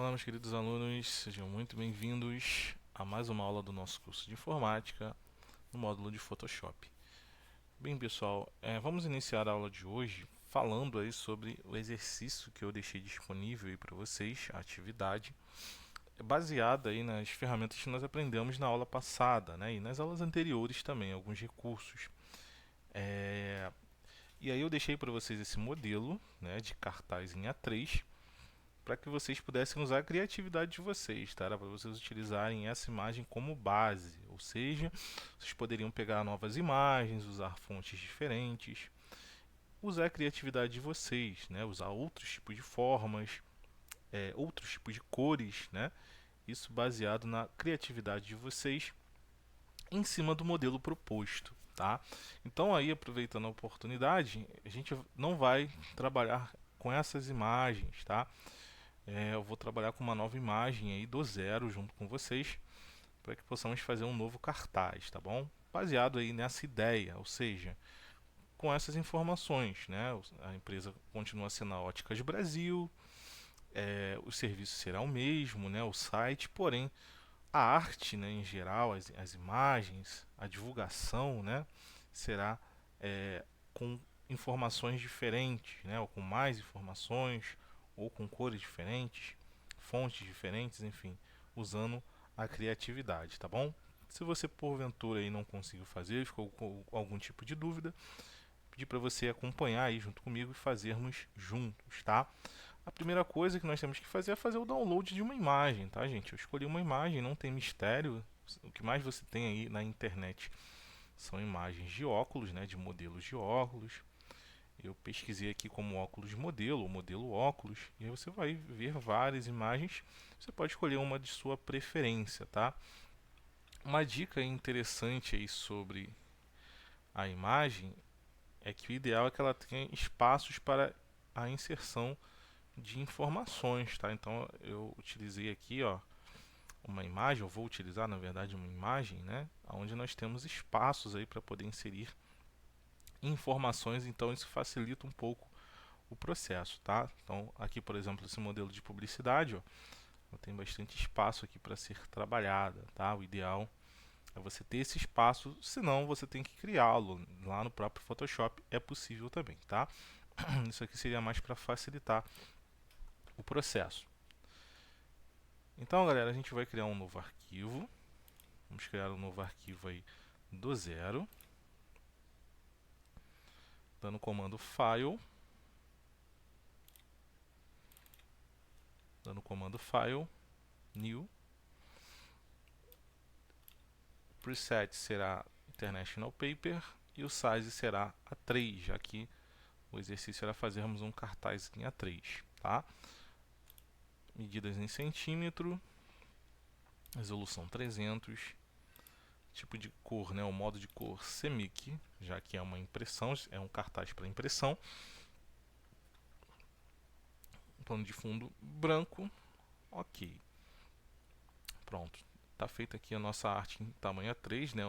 Olá, meus queridos alunos, sejam muito bem-vindos a mais uma aula do nosso curso de informática no módulo de Photoshop. Bem, pessoal, vamos iniciar a aula de hoje falando aí sobre o exercício que eu deixei disponível aí para vocês, a atividade, baseada aí nas ferramentas que nós aprendemos na aula passada, né, e nas aulas anteriores também, alguns recursos. E aí eu deixei para vocês esse modelo, né, de cartaz em A3, para que vocês pudessem usar a criatividade de vocês, tá? Para vocês utilizarem essa imagem como base, ou seja, vocês poderiam pegar novas imagens, usar fontes diferentes, usar a criatividade de vocês, né? Usar outros tipos de formas, outros tipos de cores, né? Isso baseado na criatividade de vocês em cima do modelo proposto, tá? Então aí, aproveitando a oportunidade, a gente não vai trabalhar com essas imagens, tá? Eu vou trabalhar com uma nova imagem aí do zero junto com vocês para que possamos fazer um novo cartaz, tá bom? Baseado aí nessa ideia, ou seja, com essas informações, né? A empresa continua sendo a Óticas Brasil, o serviço será o mesmo, né? O site, porém a arte, né, em geral, as imagens, a divulgação, né, será com informações diferentes, né, ou com mais informações, ou com cores diferentes, fontes diferentes, enfim, usando a criatividade, tá bom? Se você porventura aí não conseguiu fazer, ficou com algum tipo de dúvida, pedir para você acompanhar aí junto comigo e fazermos juntos, tá? A primeira coisa que nós temos que fazer é fazer o download de uma imagem, tá, gente? Eu escolhi uma imagem, não tem mistério. O que mais você tem aí na internet são imagens de óculos, né, de modelos de óculos. Eu pesquisei aqui como óculos modelo, ou modelo óculos, e aí você vai ver várias imagens. Você pode escolher uma de sua preferência, tá? Uma dica interessante aí sobre a imagem é que o ideal é que ela tenha espaços para a inserção de informações, tá? Então eu utilizei aqui, ó, uma imagem, eu vou utilizar na verdade uma imagem, né, onde nós temos espaços aí para poder inserir informações, então isso facilita um pouco o processo, tá? Então aqui, por exemplo, esse modelo de publicidade, ó, tem bastante espaço aqui para ser trabalhada, tá? O ideal é você ter esse espaço, senão você tem que criá-lo lá no próprio Photoshop, é possível também, tá? Isso aqui seria mais para facilitar o processo. Então, galera, a gente vai criar um novo arquivo. Vamos criar um novo arquivo aí do zero, dando o comando File, New. O preset será International Paper e o size será A3, já que o exercício era fazermos um cartaz em A3, tá? Medidas em centímetro, resolução 300, tipo de cor, né, o modo de cor CMYK, já que é uma impressão, é um cartaz para impressão. Plano de fundo branco, ok. Pronto, está feita aqui a nossa arte em tamanho A3, né,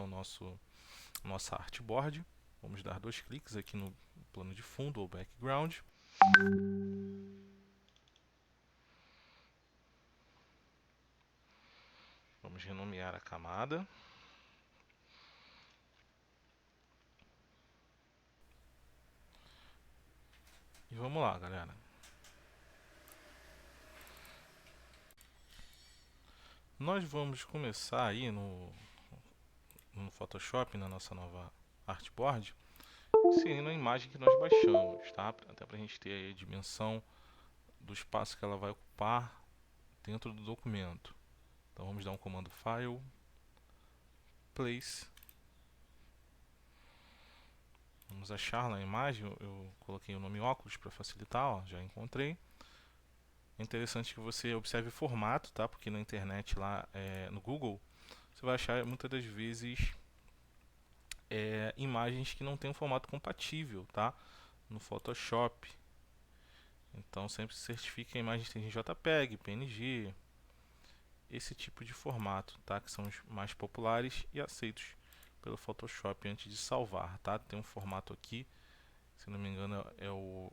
nossa artboard. Vamos dar dois cliques aqui no plano de fundo ou background. Vamos renomear a camada. E vamos lá, galera. Nós vamos começar aí no Photoshop, na nossa nova artboard, inserindo a imagem que nós baixamos, tá? Até para a gente ter aí a dimensão do espaço que ela vai ocupar dentro do documento. Então vamos dar um comando File, Place. Vamos achar na imagem, eu coloquei o nome óculos para facilitar, ó, já encontrei. É interessante que você observe o formato, tá? Porque na internet lá, no Google, você vai achar muitas das vezes imagens que não tem um formato compatível, tá? No Photoshop. Então sempre se certifique que a imagem tem JPEG, PNG, esse tipo de formato, tá? Que são os mais populares e aceitos pelo Photoshop antes de salvar, tá? Tem um formato aqui, se não me engano é o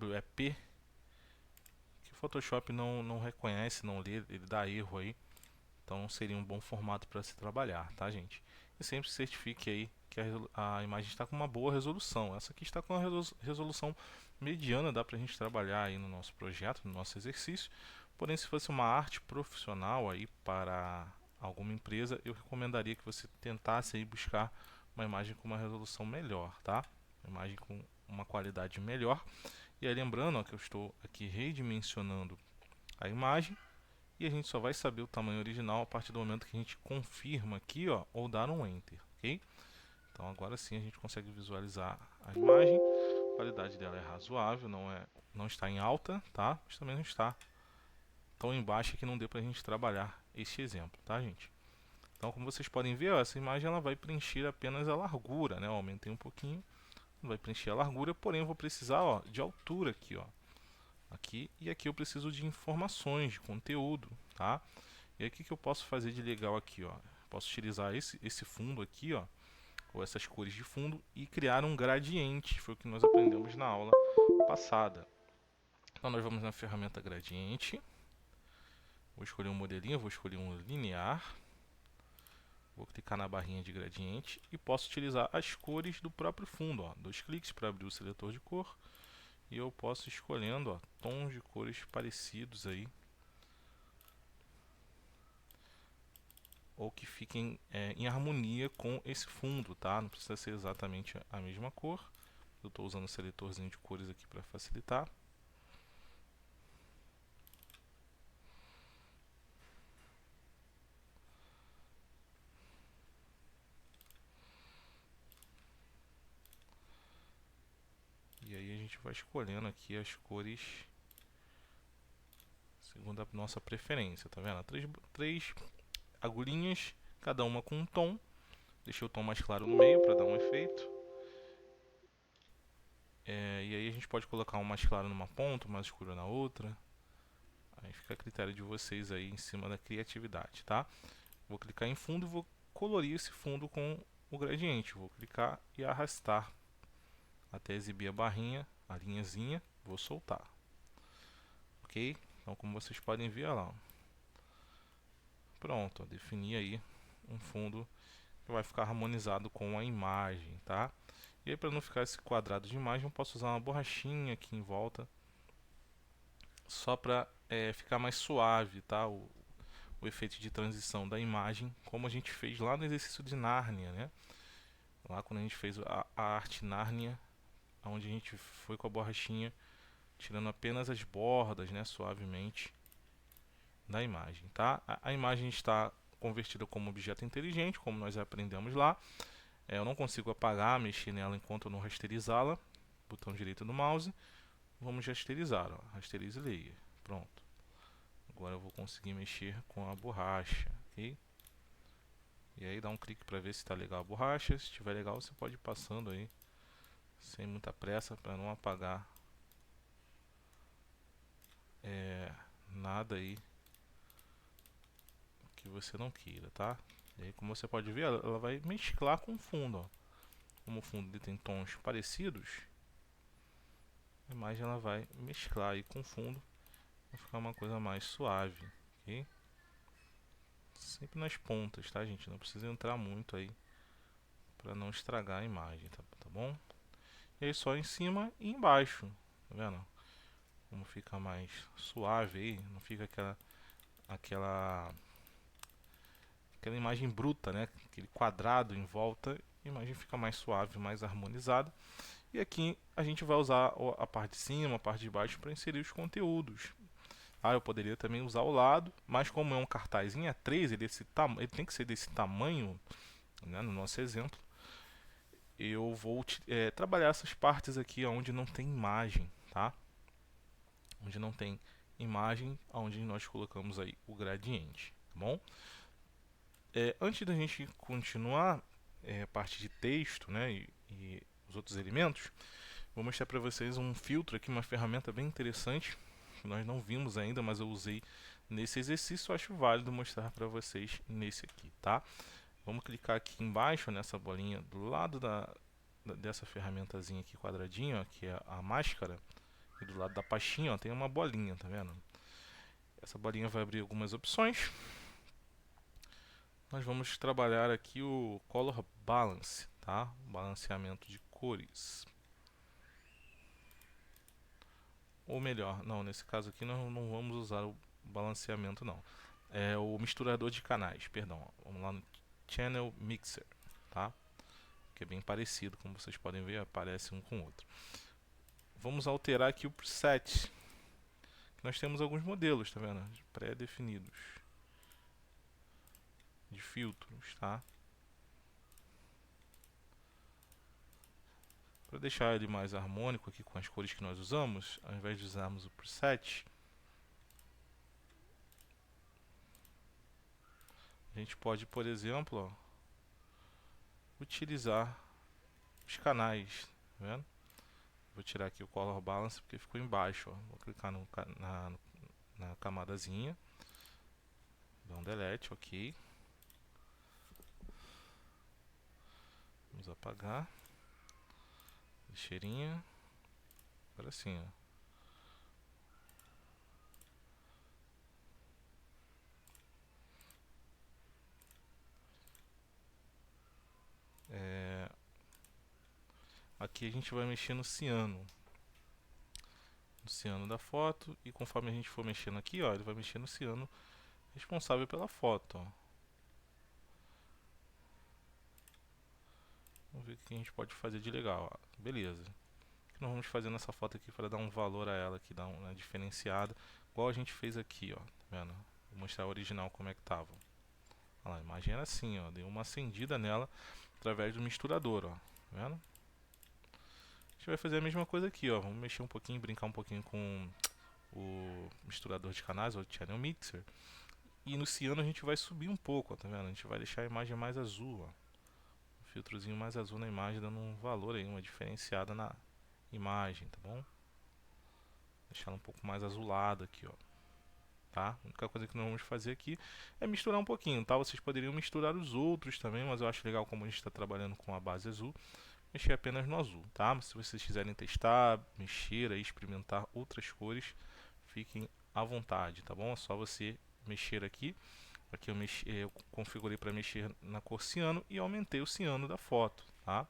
WEP, que Photoshop não reconhece, não lê, ele dá erro aí. Então seria um bom formato para se trabalhar, tá, gente? E sempre certifique aí que a imagem está com uma boa resolução. Essa aqui está com uma resolução mediana, dá para a gente trabalhar aí no nosso projeto, no nosso exercício. Porém, se fosse uma arte profissional aí para alguma empresa, eu recomendaria que você tentasse aí buscar uma imagem com uma resolução melhor, tá? Uma imagem com uma qualidade melhor. E aí lembrando, ó, que eu estou aqui redimensionando a imagem e a gente só vai saber o tamanho original a partir do momento que a gente confirma aqui, ó, ou dar um Enter, ok? Então agora sim a gente consegue visualizar a imagem. A qualidade dela é razoável, não está em alta, tá? Mas também não está tão em baixa que não dê pra gente trabalhar este exemplo, tá, gente? Então, como vocês podem ver, ó, essa imagem ela vai preencher apenas a largura, né? Eu aumentei um pouquinho, vai preencher a largura, porém eu vou precisar, ó, de altura aqui, ó. Aqui e aqui eu preciso de informações, de conteúdo, tá? E aí o que eu posso fazer de legal aqui, ó? Posso utilizar esse fundo aqui, ó, ou essas cores de fundo e criar um gradiente, foi o que nós aprendemos na aula passada. Então nós vamos na ferramenta gradiente, vou escolher um modelinho, vou escolher um linear, vou clicar na barrinha de gradiente e posso utilizar as cores do próprio fundo, ó, 2 cliques para abrir o seletor de cor. E eu posso ir escolhendo, ó, tons de cores parecidos aí, ou que fiquem em harmonia com esse fundo, tá? Não precisa ser exatamente a mesma cor. Eu estou usando o seletorzinho de cores aqui para facilitar. E aí a gente vai escolhendo aqui as cores segundo a nossa preferência, tá vendo? Três agulhinhas, cada uma com um tom. Deixei o tom mais claro no meio para dar um efeito. E aí a gente pode colocar um mais claro numa ponta, um mais escuro na outra. Aí fica a critério de vocês aí em cima da criatividade, tá? Vou clicar em fundo e vou colorir esse fundo com o gradiente. Vou clicar e arrastar até exibir a barrinha, a linhazinha. Vou soltar. Ok? Então, como vocês podem ver, olha lá, ó. Pronto, ó, defini aí um fundo que vai ficar harmonizado com a imagem, tá? E aí, para não ficar esse quadrado de imagem, eu posso usar uma borrachinha aqui em volta, só para ficar mais suave, tá? O efeito de transição da imagem, como a gente fez lá no exercício de Nárnia, né? Lá quando a gente fez a arte Nárnia, onde a gente foi com a borrachinha, tirando apenas as bordas, né, suavemente, da imagem, tá? A imagem está convertida como objeto inteligente, como nós aprendemos lá. Eu não consigo apagar, mexer nela enquanto eu não rasterizá-la. Botão direito do mouse. Vamos rasterizar, ó. Rasterize layer. Pronto. Agora eu vou conseguir mexer com a borracha, ok? E aí dá um clique para ver se está legal a borracha. Se estiver legal, você pode ir passando aí, sem muita pressa, para não apagar nada aí que você não queira, tá? E aí, como você pode ver, ela vai mesclar com o fundo, ó. Como o fundo tem tons parecidos, a imagem ela vai mesclar aí com o fundo, vai ficar uma coisa mais suave, ok? Sempre nas pontas, tá, gente? Não precisa entrar muito aí para não estragar a imagem, tá bom? E aí só em cima e embaixo, tá vendo? Como fica mais suave aí, não fica aquela imagem bruta, né? Aquele quadrado em volta, a imagem fica mais suave, mais harmonizada. E aqui a gente vai usar a parte de cima, a parte de baixo para inserir os conteúdos. Eu poderia também usar o lado, mas como é um cartaz em A3, ele tem que ser desse tamanho, né, no nosso exemplo. Eu vou trabalhar essas partes aqui onde não tem imagem, tá? Onde não tem imagem, onde nós colocamos aí o gradiente, tá bom? Antes da gente continuar a parte de texto, né, e os outros elementos, vou mostrar para vocês um filtro aqui, uma ferramenta bem interessante, que nós não vimos ainda, mas eu usei nesse exercício, eu acho válido mostrar para vocês nesse aqui, tá? Vamos clicar aqui embaixo, nessa bolinha, do lado dessa ferramentazinha aqui, quadradinho, ó, que é a máscara, e do lado da pastinha, ó, tem uma bolinha, tá vendo? Essa bolinha vai abrir algumas opções. Nós vamos trabalhar aqui o Color Balance, tá? Balanceamento de cores. Ou melhor, não, nesse caso aqui nós não vamos usar o balanceamento não. É o misturador de canais, perdão. Vamos lá no Channel Mixer, tá? Que é bem parecido, como vocês podem ver, aparece um com o outro. Vamos alterar aqui o preset. Nós temos alguns modelos, tá vendo? Pré-definidos de filtros, tá? Para deixar ele mais harmônico aqui com as cores que nós usamos, ao invés de usarmos o preset, a gente pode, por exemplo, ó, utilizar os canais, tá vendo? Vou tirar aqui o Color Balance porque ficou embaixo, ó. Vou clicar na camadazinha, dar um delete, ok. Vamos apagar. Lixeirinha. Agora sim, ó. Aqui a gente vai mexer no ciano. No ciano da foto. E conforme a gente for mexendo aqui, ó, ele vai mexer no ciano responsável pela foto, ó. Vamos ver o que a gente pode fazer de legal, ó. Beleza. O que nós vamos fazer nessa foto aqui para dar um valor a ela aqui, dar uma diferenciada, igual a gente fez aqui, ó, tá vendo? Vou mostrar a original como é que tava. Olha lá, a imagem era assim, ó, deu uma acendida nela através do misturador, ó, tá vendo? A gente vai fazer a mesma coisa aqui, ó, vamos mexer um pouquinho, brincar um pouquinho com o misturador de canais, ou Channel Mixer. E no ciano a gente vai subir um pouco, ó, tá vendo? A gente vai deixar a imagem mais azul, ó. Um filtrozinho mais azul na imagem, dando um valor aí, uma diferenciada na imagem, tá bom? Deixar ela um pouco mais azulada aqui, ó. Tá? A única coisa que nós vamos fazer aqui é misturar um pouquinho, tá? Vocês poderiam misturar os outros também, mas eu acho legal, como a gente está trabalhando com a base azul, mexer apenas no azul, tá? Mas se vocês quiserem testar, mexer e experimentar outras cores, fiquem à vontade, tá bom? É só você mexer aqui. Aqui eu configurei para mexer na cor ciano e aumentei o ciano da foto, tá?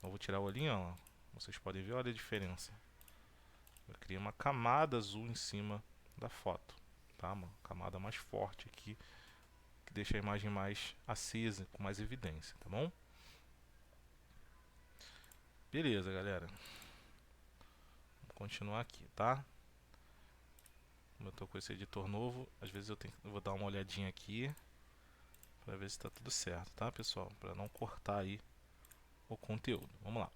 Eu vou tirar o olhinho, ó. Vocês podem ver, olha a diferença. Eu criei uma camada azul em cima da foto, tá? Uma camada mais forte aqui, que deixa a imagem mais acesa, com mais evidência, tá bom? Beleza, galera. Vamos continuar aqui, tá? Como eu tô com esse editor novo, às vezes eu vou dar uma olhadinha aqui para ver se está tudo certo, tá, pessoal? Para não cortar aí o conteúdo. Vamos lá.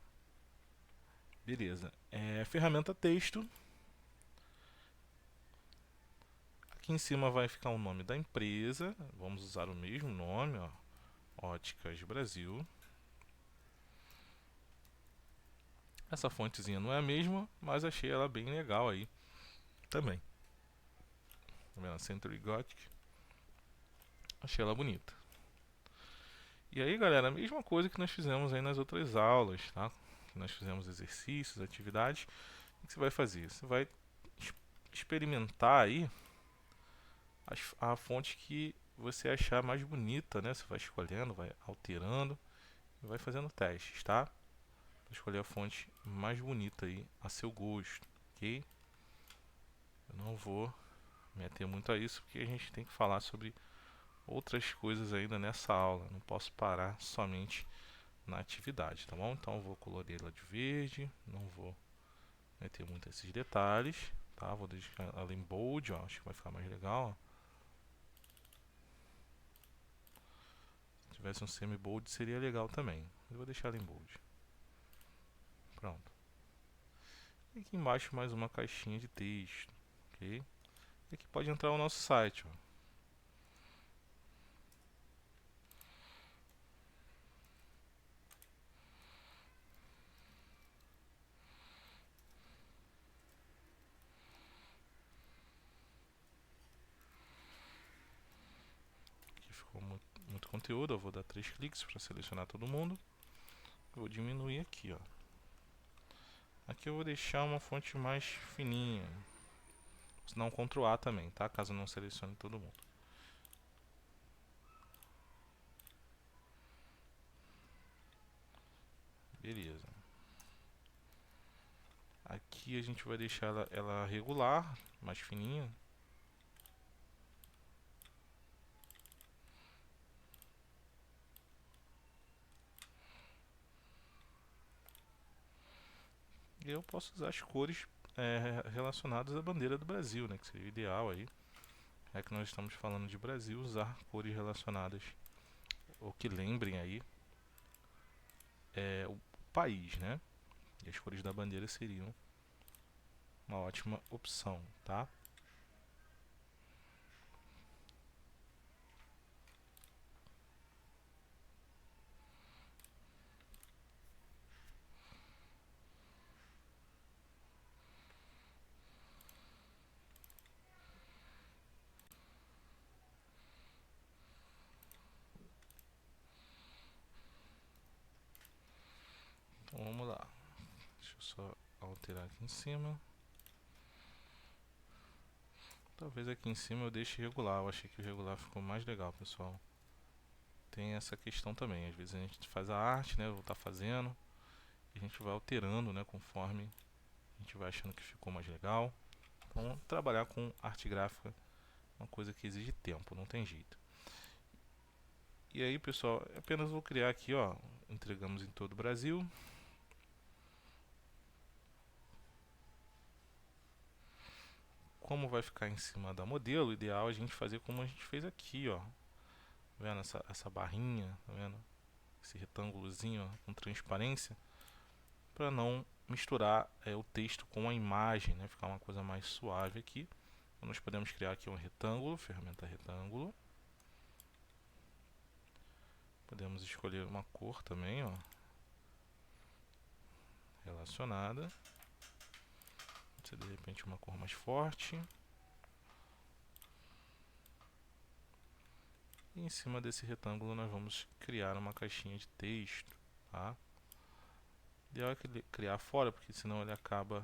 Beleza. Ferramenta texto. Aqui em cima vai ficar o nome da empresa. Vamos usar o mesmo nome, ó. Óticas Brasil. Essa fontezinha não é a mesma, mas achei ela bem legal aí também. Tá vendo? Century Gothic. Achei ela bonita. E aí, galera, a mesma coisa que nós fizemos aí nas outras aulas, tá? Nós fizemos exercícios, atividades. O que você vai fazer? Você vai experimentar aí a fonte que você achar mais bonita, né? Você vai escolhendo, vai alterando e vai fazendo testes, tá? Para escolher a fonte mais bonita aí a seu gosto, ok? Eu não vou me ater muito a isso porque a gente tem que falar sobre outras coisas ainda nessa aula. Não posso parar somente na atividade, tá bom? Então eu vou colorir ela de verde, não vou meter muito esses detalhes, tá? Vou deixar ela em bold, ó, acho que vai ficar mais legal, ó. Se tivesse um semi-bold seria legal também. Eu vou deixar ela em bold. Pronto. E aqui embaixo mais uma caixinha de texto, ok? E aqui pode entrar o nosso site, ó. Aqui ficou muito conteúdo, eu vou dar 3 cliques para selecionar todo mundo. Vou diminuir aqui, ó. Aqui eu vou deixar uma fonte mais fininha, Se não, Ctrl A também, tá? Caso não selecione todo mundo. Beleza. Aqui a gente vai deixar ela regular, mais fininha. E eu posso usar as cores relacionadas à bandeira do Brasil, né? Que seria o ideal aí. É que nós estamos falando de Brasil, usar cores relacionadas ou que lembrem aí o país, né? E as cores da bandeira seriam uma ótima opção, tá? Então vamos lá. Deixa eu só alterar aqui em cima. Talvez aqui em cima eu deixe regular. Eu achei que o regular ficou mais legal, pessoal. Tem essa questão também. Às vezes a gente faz a arte, né? Vou estar fazendo. E a gente vai alterando, né? Conforme a gente vai achando que ficou mais legal. Então, trabalhar com arte gráfica é uma coisa que exige tempo, não tem jeito. E aí, pessoal, apenas vou criar aqui, ó. Entregamos em todo o Brasil. Como vai ficar em cima da modelo, o ideal é a gente fazer como a gente fez aqui, ó. Tá vendo essa barrinha, tá vendo? Esse retângulozinho, ó, com transparência, para não misturar o texto com a imagem, né? Ficar uma coisa mais suave aqui. Então, nós podemos criar aqui um retângulo, ferramenta retângulo. Podemos escolher uma cor também, ó, relacionada. Pode ser de repente uma cor mais forte. E em cima desse retângulo nós vamos criar uma caixinha de texto, tá? O ideal é criar fora, porque senão ele acaba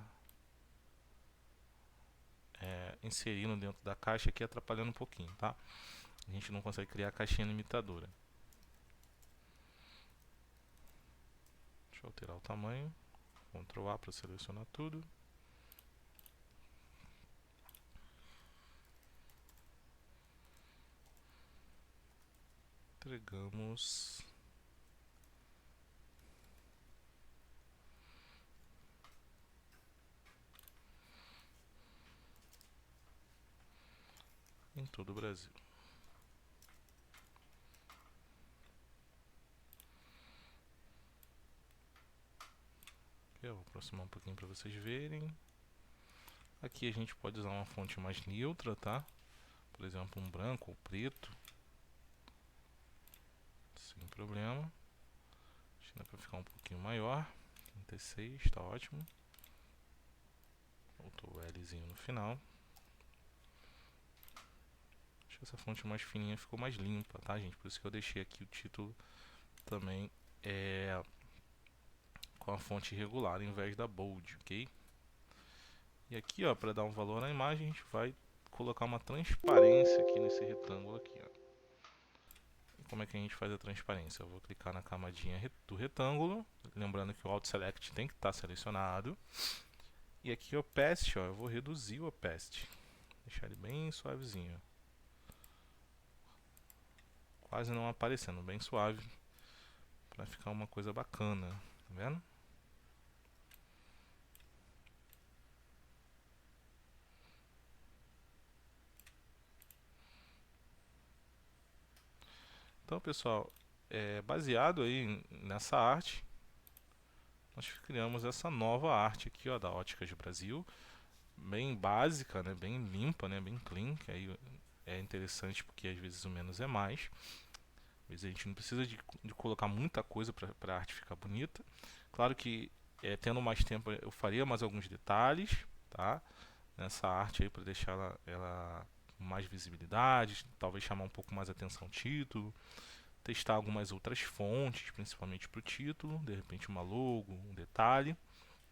inserindo dentro da caixa aqui, atrapalhando um pouquinho, tá? A gente não consegue criar a caixinha limitadora. Deixa eu alterar o tamanho. Ctrl A para selecionar tudo. Entregamos. Em todo o Brasil. Eu vou aproximar um pouquinho para vocês verem. Aqui a gente pode usar uma fonte mais neutra, tá? Por exemplo, um branco ou preto. Sem problema. Acho que dá para ficar um pouquinho maior. 36, tá ótimo. Voltou o Lzinho no final. Acho que essa fonte mais fininha ficou mais limpa, tá, gente? Por isso que eu deixei aqui o título também com a fonte regular em vez da bold, ok? E aqui, ó, para dar um valor na imagem, a gente vai colocar uma transparência aqui nesse retângulo aqui, ó. E como é que a gente faz a transparência? Eu vou clicar na camadinha do retângulo, lembrando que o Alt Select tem que estar selecionado. E aqui o opacity, ó, eu vou reduzir o opacity, deixar ele bem suavezinho, quase não aparecendo, bem suave, para ficar uma coisa bacana, tá vendo? Então, pessoal, baseado aí nessa arte, nós criamos essa nova arte aqui, ó, da Óticas Brasil, bem básica, né, bem limpa, né, bem clean, que aí é interessante porque às vezes o menos é mais. Às vezes a gente não precisa de colocar muita coisa para a arte ficar bonita. Claro que tendo mais tempo eu faria mais alguns detalhes, tá? Nessa arte aí para deixar ela com mais visibilidade, talvez chamar um pouco mais atenção o título, testar algumas outras fontes, principalmente para o título, de repente uma logo, um detalhe,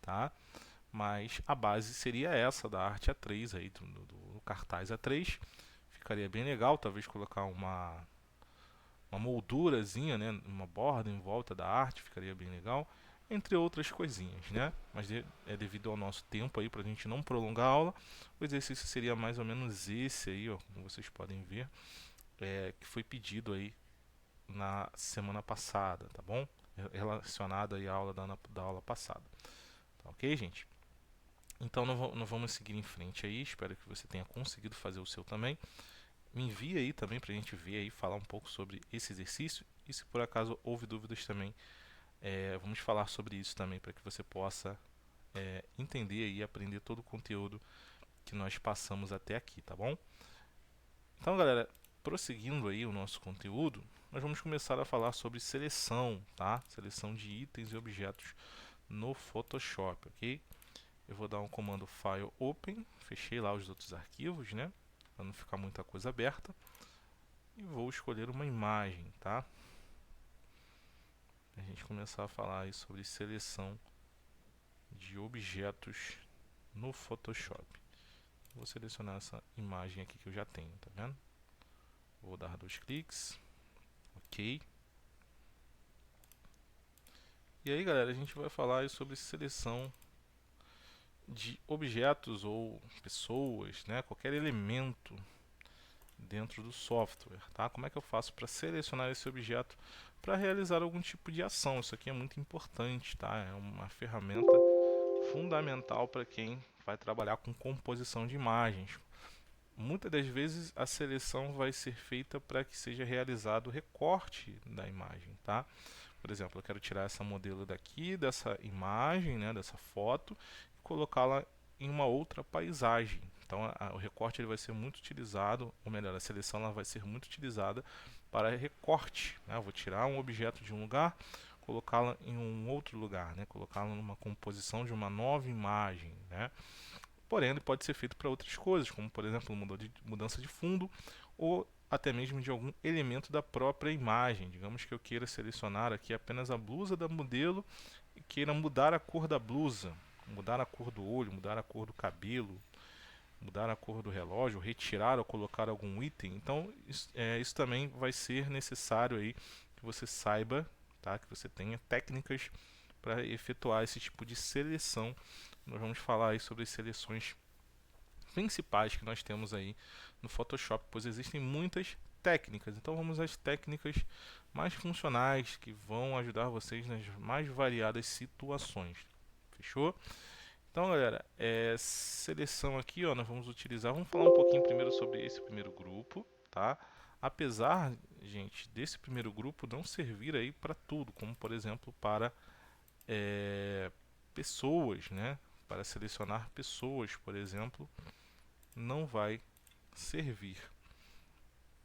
tá? mas a base seria essa da arte A3 aí, do cartaz A3. Ficaria bem legal, talvez colocar uma moldurazinha, né, uma borda em volta da arte, ficaria bem legal, entre outras coisinhas, né? Mas é devido ao nosso tempo aí, para a gente não prolongar a aula, o exercício seria mais ou menos esse aí, ó, como vocês podem ver, que foi pedido aí na semana passada, tá bom? Relacionado aí à aula da aula passada. Tá ok, gente? Então não vamos seguir em frente aí, espero que você tenha conseguido fazer o seu também. Me envie aí também para a gente ver aí, falar um pouco sobre esse exercício. E se por acaso houve dúvidas também, vamos falar sobre isso também para que você possa entender e aprender todo o conteúdo que nós passamos até aqui, tá bom? Então, galera, prosseguindo aí o nosso conteúdo, nós vamos começar a falar sobre seleção, tá? Seleção de itens e objetos no Photoshop, ok? Eu vou dar um comando File Open, fechei lá os outros arquivos, né? Para não ficar muita coisa aberta. E vou escolher uma imagem, tá? A gente começar a falar aí sobre seleção de objetos no Photoshop. Vou selecionar essa imagem aqui que eu já tenho, tá vendo? Vou dar 2 cliques, ok. E aí, galera, a gente vai falar aí sobre seleção de objetos ou pessoas, né? Qualquer elemento dentro do software, tá? Como é que eu faço para selecionar esse objeto para realizar algum tipo de ação? Isso aqui é muito importante, tá? É uma ferramenta fundamental para quem vai trabalhar com composição de imagens. Muitas das vezes a seleção vai ser feita para que seja realizado o recorte da imagem, tá? Por exemplo, eu quero tirar essa modelo daqui, dessa imagem, né, dessa foto, e colocá-la em uma outra paisagem. Então, o recorte ele vai ser muito utilizado, ou melhor, a seleção ela vai ser muito utilizada para recorte, né? Eu vou tirar um objeto de um lugar, colocá-la em um outro lugar, né? Colocá-la numa composição de uma nova imagem, né? Porém, ele pode ser feito para outras coisas, como por exemplo mudança de fundo ou até mesmo de algum elemento da própria imagem. Digamos que eu queira selecionar aqui apenas a blusa da modelo e queira mudar a cor da blusa, mudar a cor do olho, mudar a cor do cabelo, mudar a cor do relógio, retirar ou colocar algum item. Então, isso também vai ser necessário aí que você saiba, tá? Que você tenha técnicas para efetuar esse tipo de seleção. Nós vamos falar aí sobre as seleções principais que nós temos aí no Photoshop, pois existem muitas técnicas. Então vamos às técnicas mais funcionais que vão ajudar vocês nas mais variadas situações. Fechou? Então, galera, seleção aqui, ó, nós vamos utilizar. Vamos falar um pouquinho primeiro sobre esse primeiro grupo, tá? Apesar, gente, desse primeiro grupo não servir aí para tudo, como por exemplo para pessoas, né? Para selecionar pessoas, por exemplo, não vai servir,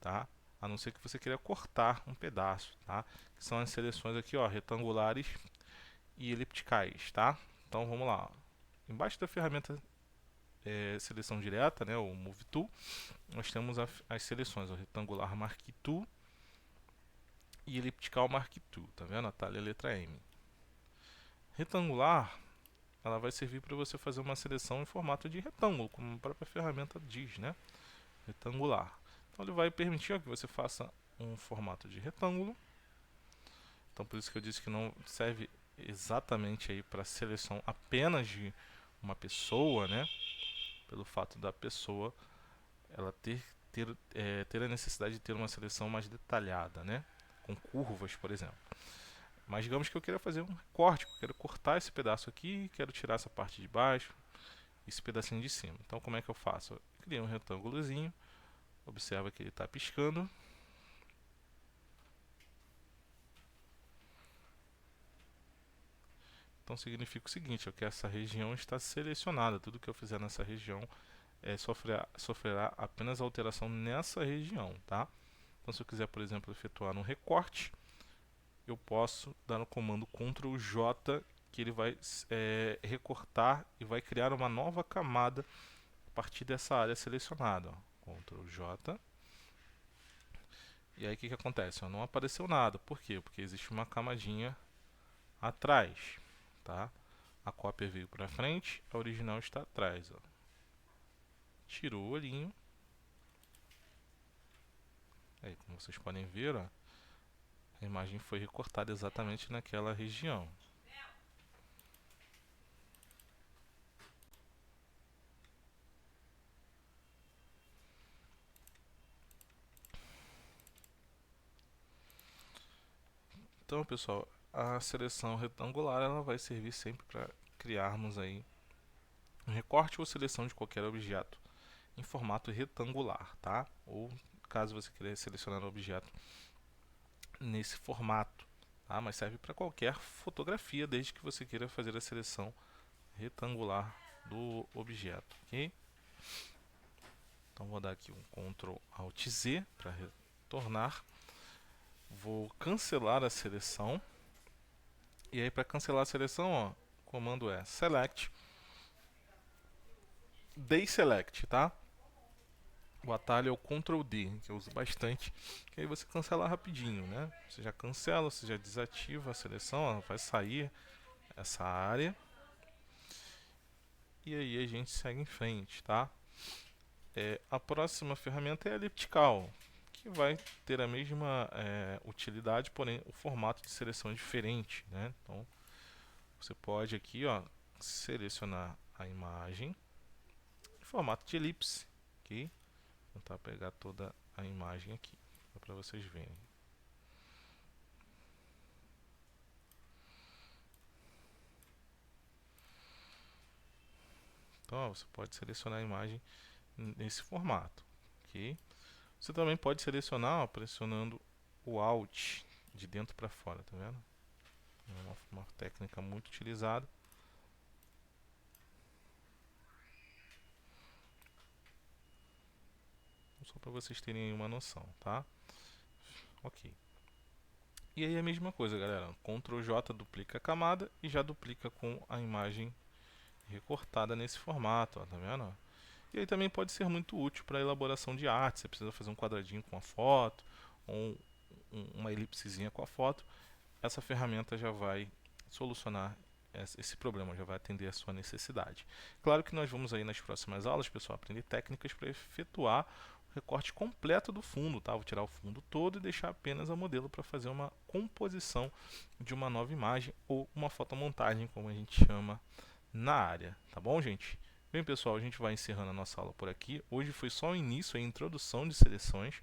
tá? A não ser que você queira cortar um pedaço, tá? Que são as seleções aqui, ó, retangulares e elipticais, tá? Então vamos lá. Embaixo da ferramenta seleção direta, né, o Move Tool, nós temos as seleções, o retangular Mark Tool e eliptical Mark Tool, tá vendo? Atalho a letra M. Retangular, ela vai servir para você fazer uma seleção em formato de retângulo, como a própria ferramenta diz, né? Retangular. Então ele vai permitir que você faça um formato de retângulo. Então por isso que eu disse que não serve exatamente aí para seleção apenas de uma pessoa, né? Pelo fato da pessoa ela ter a necessidade de ter uma seleção mais detalhada, né? Com curvas, por exemplo. Mas digamos que eu queira fazer um recorte, eu quero cortar esse pedaço aqui, quero tirar essa parte de baixo, esse pedacinho de cima. Então como é que eu faço? Eu criei um retângulozinho, observa que ele está piscando. Então significa o seguinte, que essa região está selecionada, tudo que eu fizer nessa região sofrerá apenas alteração nessa região, tá? Então se eu quiser, por exemplo, efetuar um recorte, eu posso dar no comando Ctrl J, que ele vai recortar e vai criar uma nova camada a partir dessa área selecionada. Ó. Ctrl J. E aí o que acontece? Ó, não apareceu nada. Por quê? Porque existe uma camadinha atrás. Tá? A cópia veio para frente, a original está atrás. Ó. Tirou o olhinho. Aí, como vocês podem ver, ó, a imagem foi recortada exatamente naquela região. Então, pessoal, a seleção retangular ela vai servir sempre para criarmos aí um recorte ou seleção de qualquer objeto em formato retangular, tá? Ou caso você queira selecionar um objeto nesse formato, tá? Mas serve para qualquer fotografia, desde que você queira fazer a seleção retangular do objeto, ok? Então vou dar aqui um Ctrl Alt Z para retornar. Vou cancelar a seleção. E aí para cancelar a seleção, ó, o comando é select, deselect, tá? O atalho é o Ctrl D, que eu uso bastante, que aí você cancela rapidinho, né? Você já cancela, você já desativa a seleção, ó, vai sair essa área. E aí a gente segue em frente, tá? A próxima ferramenta é a elliptical, que vai ter a mesma utilidade, porém o formato de seleção é diferente, né? Então você pode aqui, ó, selecionar a imagem em formato de elipse, ok? Vou tentar pegar toda a imagem aqui, para vocês verem. Então, ó, você pode selecionar a imagem nesse formato, ok? Você também pode selecionar, ó, pressionando o Alt de dentro para fora, tá vendo? É uma técnica muito utilizada. Só para vocês terem uma noção, tá? Ok. E aí a mesma coisa, galera. Ctrl J duplica a camada e já duplica com a imagem recortada nesse formato, ó, tá vendo? E aí também pode ser muito útil para elaboração de arte. Você precisa fazer um quadradinho com a foto, ou uma elipsezinha com a foto. Essa ferramenta já vai solucionar esse problema, já vai atender a sua necessidade. Claro que nós vamos aí nas próximas aulas, pessoal, aprender técnicas para efetuar o recorte completo do fundo, tá? Vou tirar o fundo todo e deixar apenas a modelo para fazer uma composição de uma nova imagem ou uma fotomontagem, como a gente chama na área, tá bom, gente? Bem, pessoal, a gente vai encerrando a nossa aula por aqui. Hoje foi só o início, a introdução de seleções.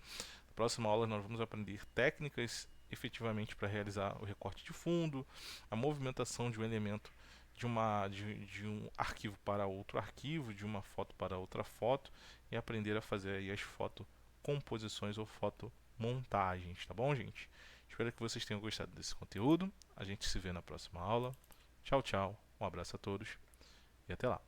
Na próxima aula nós vamos aprender técnicas efetivamente para realizar o recorte de fundo, a movimentação de um elemento de um arquivo para outro arquivo, de uma foto para outra foto, e aprender a fazer aí as fotocomposições ou fotomontagens, tá bom, gente? Espero que vocês tenham gostado desse conteúdo. A gente se vê na próxima aula. Tchau, tchau. Um abraço a todos e até lá.